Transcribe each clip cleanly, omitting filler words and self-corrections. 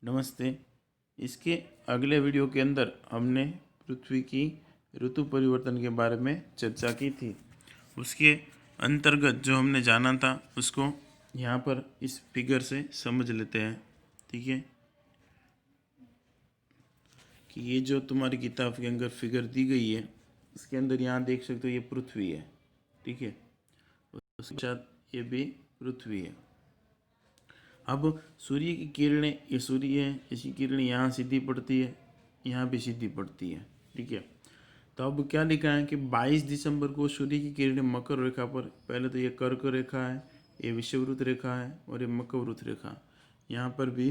नमस्ते। इसके अगले वीडियो के अंदर हमने पृथ्वी की ऋतु परिवर्तन के बारे में चर्चा की थी। उसके अंतर्गत जो हमने जाना था उसको यहाँ पर इस फिगर से समझ लेते हैं। ठीक है, कि ये जो तुम्हारी किताब के अंदर फिगर दी गई है इसके अंदर यहाँ देख सकते हो ये पृथ्वी है। ठीक है, उसके साथ ये भी पृथ्वी है। अब सूर्य की किरणें, ये सूर्य है, इसकी किरणें यहाँ सीधी पड़ती है, यहाँ भी सीधी पड़ती है। ठीक है, तो अब क्या लिखा है कि 22 दिसंबर को सूर्य की किरणें मकर रेखा पर, पहले तो ये कर्क रेखा है, ये विषुववृत्त रेखा है और ये मकरवृत्त रेखा, यहाँ पर भी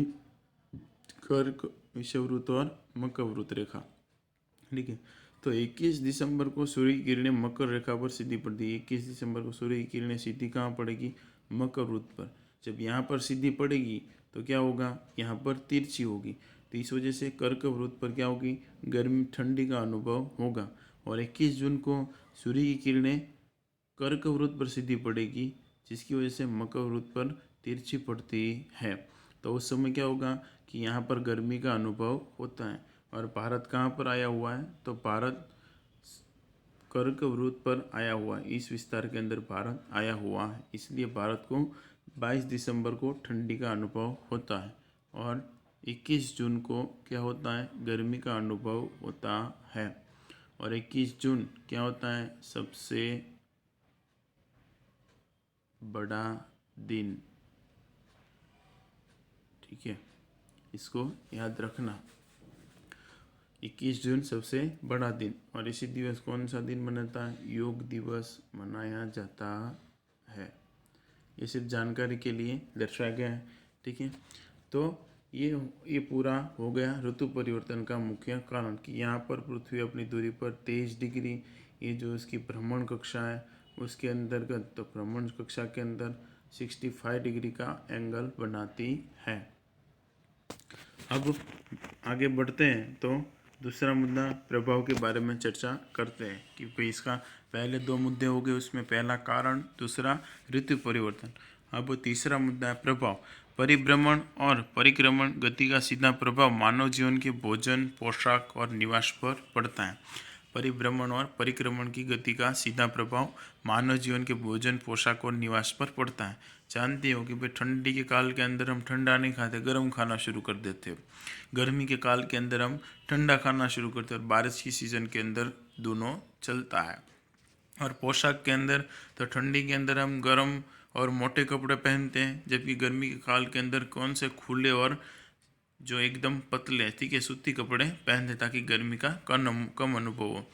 कर्क, विषुववृत्त और मकरवृत्त रेखा। ठीक है, तो 21 दिसंबर को सूर्य की किरणें मकर रेखा पर सीधी पड़ती है। 21 दिसंबर को सूर्य की किरणें सीधी कहाँ पड़ेगी? मकर वृत्त पर। जब यहाँ पर सीधी पड़ेगी तो क्या होगा? यहाँ पर तिरछी होगी, तो इस वजह से कर्क वृत्त पर क्या होगी? गर्मी, ठंडी का अनुभव होगा। और 21 जून को सूर्य की किरणें कर्क वृत्त पर सीधी पड़ेगी, जिसकी वजह से मकर वृत्त पर तिरछी पड़ती है। तो उस समय क्या होगा कि यहाँ पर गर्मी का अनुभव होता है। और भारत कहाँ पर आया हुआ है? तो भारत कर्क वृत्त पर आया हुआ है, इस विस्तार के अंदर भारत आया हुआ है, इसलिए भारत को 22 दिसंबर को ठंडी का अनुभव होता है और 21 जून को क्या होता है? गर्मी का अनुभव होता है। और 21 जून क्या होता है? सबसे बड़ा दिन। ठीक है, इसको याद रखना, 21 जून सबसे बड़ा दिन। और इसी दिवस कौन सा दिन मनाता है? योग दिवस मनाया जाता है। ये सिर्फ जानकारी के लिए दर्शाया गया है। ठीक है, तो ये पूरा हो गया ऋतु परिवर्तन का मुख्य कारण कि यहाँ पर पृथ्वी अपनी दूरी पर 23 डिग्री, ये जो इसकी भ्रमण कक्षा है उसके अंतर्गत, तो भ्रमण कक्षा के अंदर 65 डिग्री का एंगल बनाती है। अब आगे बढ़ते हैं तो दूसरा मुद्दा प्रभाव के बारे में चर्चा करते हैं कि भाई इसका पहले दो मुद्दे हो गए, उसमें पहला कारण, दूसरा ऋतु परिवर्तन। अब तीसरा मुद्दा है प्रभाव। परिभ्रमण और परिक्रमण गति का सीधा प्रभाव मानव जीवन के भोजन, पोशाक और निवास पर पड़ता है। परिभ्रमण और परिक्रमण की गति का सीधा प्रभाव मानव जीवन के भोजन, पोशाक और निवास पर पड़ता है। जानते हो कि भाई ठंडी के काल के अंदर हम ठंडा नहीं खाते, गर्म खाना शुरू कर देते हो। गर्मी के काल के अंदर हम ठंडा खाना शुरू करते हैं और बारिश की सीज़न के अंदर दोनों चलता है। और पोशाक के अंदर तो ठंडी के अंदर हम गर्म और मोटे कपड़े पहनते हैं, जबकि गर्मी के काल के अंदर कौन से खुले और जो एकदम पतले, ठीक है, सूती कपड़े पहनते ताकि गर्मी का कम अनुभव हो।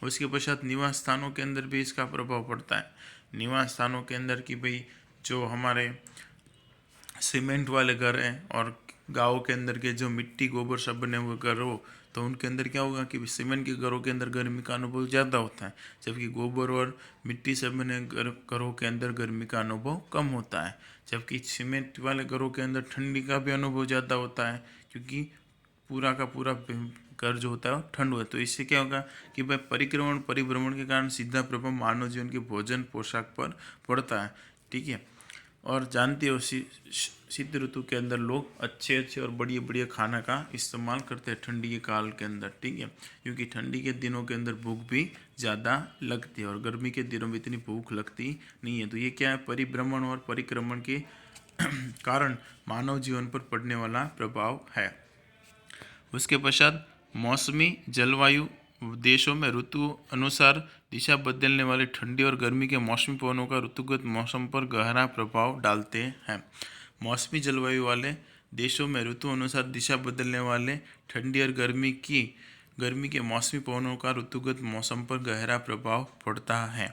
उसके पश्चात निवास स्थानों के अंदर भी इसका प्रभाव पड़ता है। निवास स्थानों के अंदर कि भाई जो हमारे सीमेंट वाले घर हैं और गाँव के अंदर के जो मिट्टी गोबर सब बने हुए घर हो, तो उनके अंदर क्या होगा कि सीमेंट के घरों के अंदर गर्मी का अनुभव ज़्यादा होता है, जबकि गोबर और मिट्टी से बने घरों के अंदर गर्मी का अनुभव कम होता है। जबकि सीमेंट वाले घरों के अंदर ठंडी का भी अनुभव ज़्यादा होता है, क्योंकि पूरा का पूरा घर जो होता है ठंड होता है। तो इससे क्या होगा कि भाई परिक्रमण परिभ्रमण के कारण सीधा प्रभाव मानव जीवन के भोजन, पोशाक पर पड़ता है। ठीक है, और जानते हो शीत ऋतु के अंदर लोग अच्छे अच्छे और बढ़िया बढ़िया खाना का इस्तेमाल करते हैं ठंडी के काल के अंदर। ठीक है, क्योंकि ठंडी के दिनों के अंदर भूख भी ज़्यादा लगती है और गर्मी के दिनों में इतनी भूख लगती नहीं है। तो ये क्या है? परिभ्रमण और परिक्रमण के कारण मानव जीवन पर पड़ने वाला प्रभाव है। उसके पश्चात मौसमी जलवायु देशों में ऋतु अनुसार दिशा बदलने वाली ठंडी और गर्मी के मौसमी पवनों का ऋतुगत मौसम पर गहरा प्रभाव डालते हैं। मौसमी जलवायु वाले देशों में ऋतु अनुसार दिशा बदलने वाले ठंडी और गर्मी के मौसमी पवनों का ऋतुगत मौसम पर गहरा प्रभाव पड़ता है।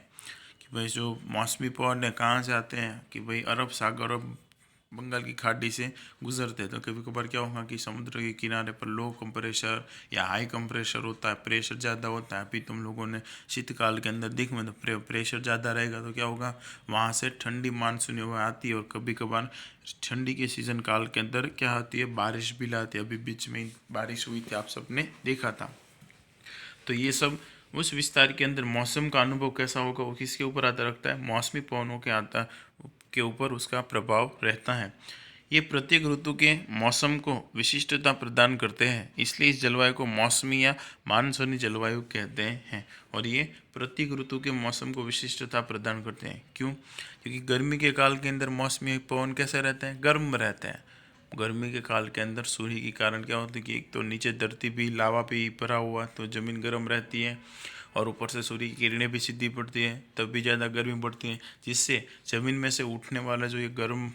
कि भाई जो मौसमी पवन है कहाँ से आते हैं? कि भाई अरब सागर और बंगाल की खाड़ी से गुजरते हैं। तो कभी कभार क्या होगा कि समुद्र के किनारे पर लो कंप्रेशर या हाई कंप्रेशर होता है, प्रेशर ज़्यादा होता है। अभी तुम लोगों ने शीतकाल के अंदर देखो तो प्रेशर ज़्यादा रहेगा, तो क्या होगा? वहाँ से ठंडी मानसूनी हवा आती है और कभी कभार ठंडी के सीजन काल के अंदर क्या होती है? बारिश भी लाती है। अभी बीच में बारिश हुई थी, आप सबने देखा था। तो ये सब उस विस्तार के अंदर मौसम का अनुभव कैसा होगा वो किसके ऊपर आधार रखता है? मौसमी पवनों के ऊपर उसका प्रभाव रहता है। ये प्रत्येक ऋतु के मौसम को विशिष्टता प्रदान करते हैं, इसलिए इस जलवायु को मौसमी या मानसूनी जलवायु कहते हैं। और ये प्रत्येक ऋतु के मौसम को विशिष्टता प्रदान करते हैं। क्यों? क्योंकि गर्मी के काल के अंदर मौसमी पवन कैसे रहते हैं? गर्म रहते हैं। गर्मी के काल के अंदर सूर्य के कारण क्या होता है कि एक तो नीचे धरती भी लावा भी भरा हुआ, तो ज़मीन गर्म रहती है, और ऊपर से सूर्य की किरणें भी सीधी पड़ती है, तब भी ज़्यादा गर्मी बढ़ती है, जिससे ज़मीन में से उठने वाला जो ये गर्म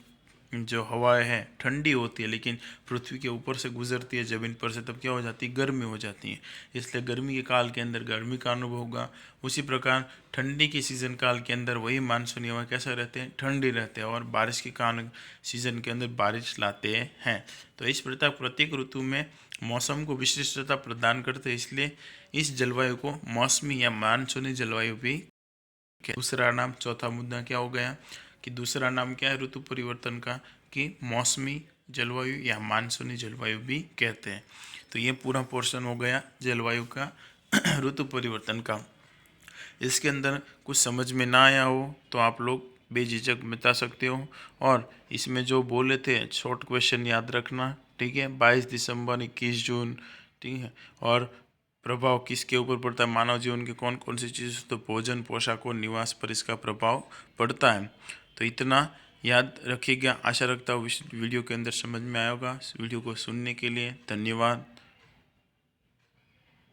जो हवाएं हैं ठंडी होती है, लेकिन पृथ्वी के ऊपर से गुजरती है ज़मीन पर से, तब क्या हो जाती है? गर्मी हो जाती है। इसलिए गर्मी के काल के अंदर गर्मी का अनुभव होगा। उसी प्रकार ठंडी के सीज़न काल के अंदर वही मानसूनी हवा कैसे रहते हैं? ठंडी रहते हैं, और बारिश के काल सीज़न के अंदर बारिश लाते हैं। तो इस प्रकार प्रत्येक ऋतु में मौसम को विशिष्टता प्रदान करते हैं, इसलिए इस जलवायु को मौसमी या मानसूनी जलवायु भी। दूसरा नाम, चौथा मुद्दा क्या हो गया कि दूसरा नाम क्या है ऋतु परिवर्तन का? कि मौसमी जलवायु या मानसूनी जलवायु भी कहते हैं। तो ये पूरा पोर्शन हो गया जलवायु का ऋतु परिवर्तन का। इसके अंदर कुछ समझ में ना आया हो तो आप लोग बेझिझक बता सकते हो, और इसमें जो बोले थे शॉर्ट क्वेश्चन याद रखना, ठीक है? 22 दिसंबर, 21 जून, ठीक है? और प्रभाव किसके ऊपर पड़ता है? मानव जीवन के कौन कौन सी चीज़, तो भोजन, पोशाक और निवास पर इसका प्रभाव पड़ता है। तो इतना याद रखिएगा। आशा रखता हूँ इस वीडियो के अंदर समझ में आया होगा। इस वीडियो को सुनने के लिए धन्यवाद।